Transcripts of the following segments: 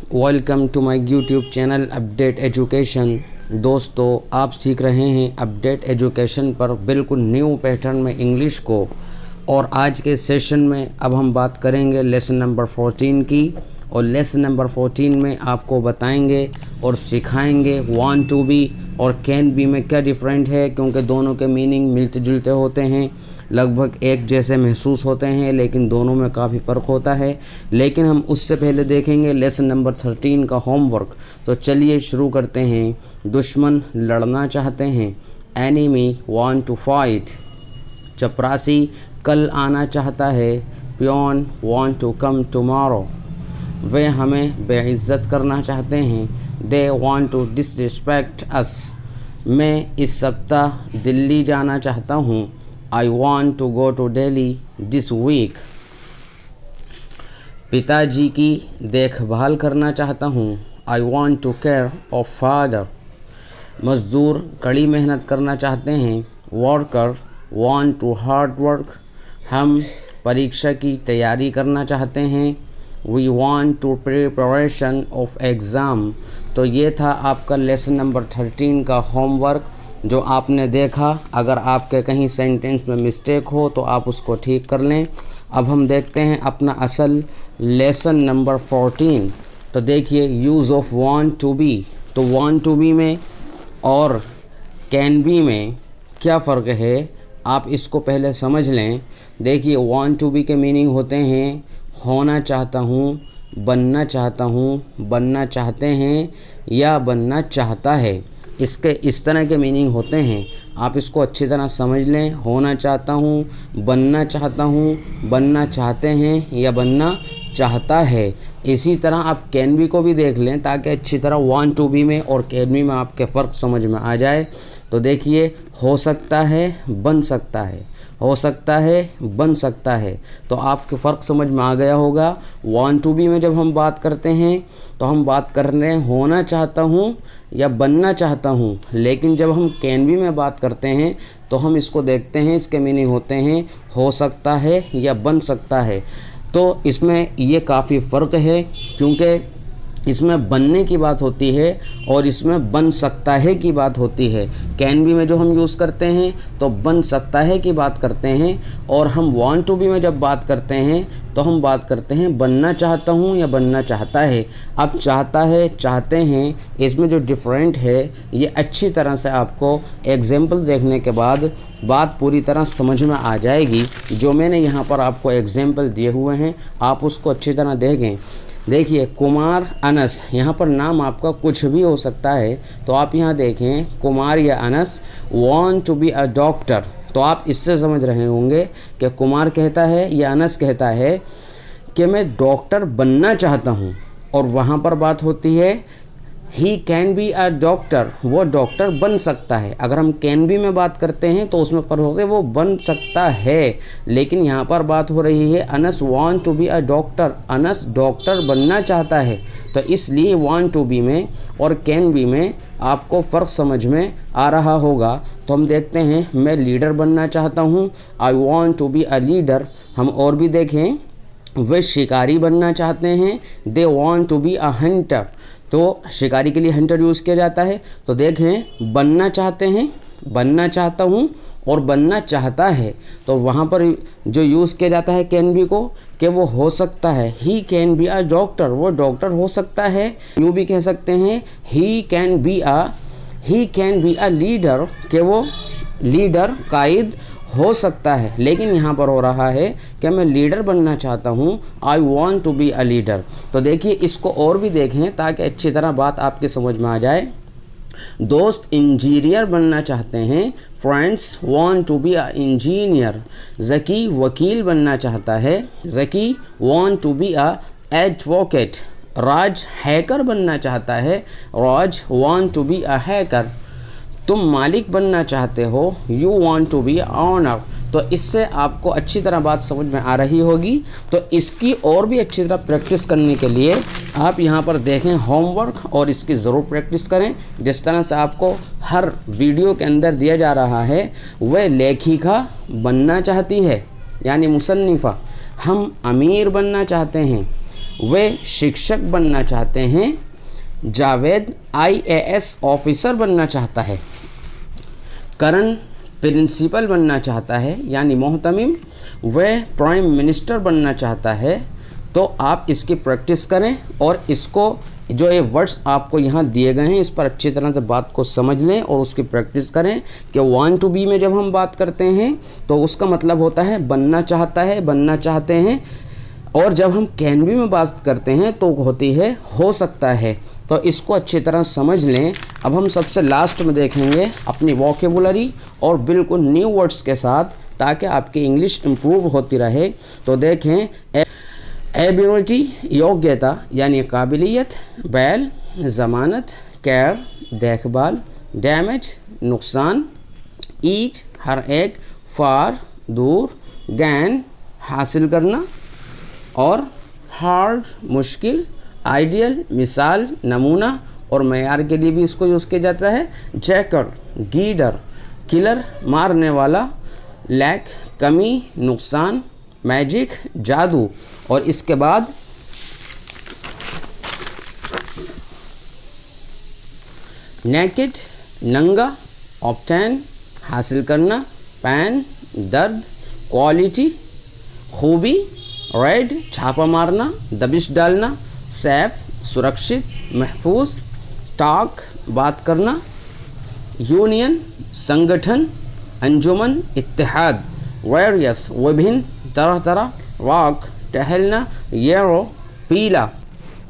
Welcome to my YouTube channel update education. दोस्तों, आप सीख रहे हैं अपडेट एजुकेशन पर बिल्कुल न्यू पैटर्न में इंग्लिश को। और आज के सेशन में अब हम बात करेंगे लेसन नंबर 14 की। और लेसन नंबर 14 में आपको बताएंगे और सिखाएंगे वांट टू बी और कैन बी में क्या डिफरेंट है, क्योंकि दोनों के मीनिंग मिलते जुलते होते हैं, लगभग एक जैसे महसूस होते हैं, लेकिन दोनों में काफ़ी फ़र्क होता है। लेकिन हम उससे पहले देखेंगे लेसन नंबर 13 का होमवर्क। तो चलिए शुरू करते हैं। दुश्मन लड़ना चाहते हैं, एनिमी वांट टू फाइट। चपरासी कल आना चाहता है, peon want to come tomorrow. वे हमें बेइज्जत करना चाहते हैं, they want to disrespect us. मैं इस सप्ताह दिल्ली जाना चाहता हूँ, I want to go to Delhi this week. पिताजी की देखभाल करना चाहता हूँ, I want to care of father. मज़दूर कड़ी मेहनत करना चाहते हैं, worker want to hard work. हम परीक्षा की तैयारी करना चाहते हैं, we want to preparation of exam. तो ये था आपका लेसन नंबर 13 का होमवर्क जो आपने देखा। अगर आपके कहीं सेंटेंस में मिस्टेक हो तो आप उसको ठीक कर लें। अब हम देखते हैं अपना असल लेसन नंबर 14। तो देखिए, use of want to be. तो वांट टू बी में और कैन बी में क्या फ़र्क है, आप इसको पहले समझ लें। देखिए, वांट टू बी के मीनिंग होते हैं होना चाहता हूँ, बनना चाहता हूँ, बनना चाहते हैं या बनना चाहता है। इसके इस तरह के मीनिंग होते हैं, आप इसको अच्छी तरह समझ लें। होना चाहता हूँ, बनना चाहता हूँ, बनना चाहते हैं या बनना चाहता है। इसी तरह आप कैन बी को भी देख लें ताकि अच्छी तरह वांट टू बी में और कैन बी में आपके फ़र्क समझ में आ जाए। तो देखिए, हो सकता है, बन सकता है, हो सकता है, बन सकता है। तो आपके फ़र्क समझ में आ गया होगा। वांट टू बी में जब हम बात करते हैं तो हम बात कर रहे हैं होना चाहता हूँ या बनना चाहता हूँ। लेकिन जब हम कैन बी में बात करते हैं तो हम इसको देखते हैं, इसके मीनिंग होते हैं हो सकता है या बन सकता है। तो इसमें ये काफ़ी फ़र्क है, क्योंकि इसमें बनने की बात होती है और इसमें बन सकता है की बात होती है। कैन बी में जो हम यूज़ करते हैं तो बन सकता है की बात करते हैं, और हम वांट टू बी में जब बात करते हैं तो हम बात करते हैं बनना चाहता हूँ या बनना चाहता है। अब चाहता है, चाहते हैं, इसमें जो डिफरेंट है ये अच्छी तरह से आपको एग्जाम्पल देखने के बाद बात पूरी तरह समझ में आ जाएगी। जो मैंने यहाँ पर आपको एग्जाम्पल दिए हुए हैं आप उसको अच्छी तरह देखें। देखिए, कुमार अनस, यहाँ पर नाम आपका कुछ भी हो सकता है। तो आप यहाँ देखें, कुमार या Anas want to be a doctor. तो आप इससे समझ रहे होंगे कि कुमार कहता है या अनस कहता है कि मैं डॉक्टर बनना चाहता हूँ, और वहाँ पर बात होती है he can be a doctor, वो डॉक्टर बन सकता है। अगर हम कैन बी में बात करते हैं तो उसमें पर होते वो बन सकता है। लेकिन यहाँ पर बात हो रही है Anas want to be a doctor, Anas doctor बनना चाहता है। तो इसलिए वांट टू बी में और कैन बी में आपको फ़र्क समझ में आ रहा होगा। तो हम देखते हैं, मैं लीडर बनना चाहता हूँ, I want to be a leader. हम और भी देखें, वे शिकारी बनना चाहते हैं, they want to be a hunter. तो शिकारी के लिए हंटर यूज़ किया जाता है। तो देखें, बनना चाहते हैं, बनना चाहता हूँ और बनना चाहता है। तो वहाँ पर जो यूज़ किया जाता है कैन बी को कि वो हो सकता है, he can be a doctor, वो डॉक्टर हो सकता है। यूँ भी कह सकते हैं he can be a leader, कि वो लीडर कायद हो सकता है। लेकिन यहाँ पर हो रहा है कि मैं लीडर बनना चाहता हूँ, I want to be a leader. तो देखिए, इसको और भी देखें ताकि अच्छी तरह बात आपके समझ में आ जाए। दोस्त इंजीनियर बनना चाहते हैं, friends want to be a engineer. Zaki वकील बनना चाहता है, Zaki want to be a advocate. Raj hacker बनना चाहता है, Raj want to be a hacker. तुम मालिक बनना चाहते हो, you want to be owner. तो इससे आपको अच्छी तरह बात समझ में आ रही होगी। तो इसकी और भी अच्छी तरह प्रैक्टिस करने के लिए आप यहाँ पर देखें होमवर्क, और इसकी ज़रूर प्रैक्टिस करें। जिस तरह से आपको हर वीडियो के अंदर दिया जा रहा है, वह लेखिका बनना चाहती है यानी मुसन्निफ़ा। हम अमीर बनना चाहते हैं, वे शिक्षक बनना चाहते हैं। जावेद IAS ऑफिसर बनना चाहता है। करण प्रिंसिपल बनना चाहता है, यानी मोहतमिम वह प्राइम मिनिस्टर बनना चाहता है। तो आप इसकी प्रैक्टिस करें और इसको जो ये वर्ड्स आपको यहाँ दिए गए हैं इस पर अच्छी तरह से बात को समझ लें और उसकी प्रैक्टिस करें कि वांट टू बी में जब हम बात करते हैं तो उसका मतलब होता है बनना चाहता है, बनना चाहते हैं। और जब हम कैन बी में बात करते हैं तो होती है हो सकता है। तो इसको अच्छी तरह समझ लें। अब हम सबसे लास्ट में देखेंगे अपनी वोकेबुलरी और बिल्कुल न्यू वर्ड्स के साथ, ताकि आपकी इंग्लिश इम्प्रूव होती रहे। तो देखें, एबिलिटी योग्यता यानी काबिलियत, बैल ज़मानत, केयर देखभाल, डैमेज नुकसान, ईच हर एक, फार दूर, गैन हासिल करना और हार्ड मुश्किल, आइडियल मिसाल नमूना और मयार के लिए भी इसको यूज़ किया जाता है। जैकर गीडर, किलर मारने वाला, लैक कमी नुकसान, मैजिक जादू। और इसके बाद नेकेड नंगा, ऑब्टेन हासिल करना, पैन दर्द, क्वालिटी खूबी, रेड छापा मारना दबिश डालना, सेफ सुरक्षित महफूज, टॉक बात करना, यूनियन संगठन, अंजुमन इत्तेहाद, वेरियस विभिन्न तरह तरह, वॉक टहलना, येरो पीला।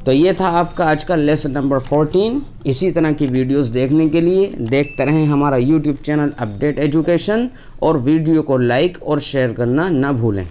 तो ये था आपका आज का लेसन नंबर 14। इसी तरह की वीडियोस देखने के लिए देखते रहें हमारा यूट्यूब चैनल अपडेट एजुकेशन और वीडियो को लाइक और शेयर करना ना भूलें।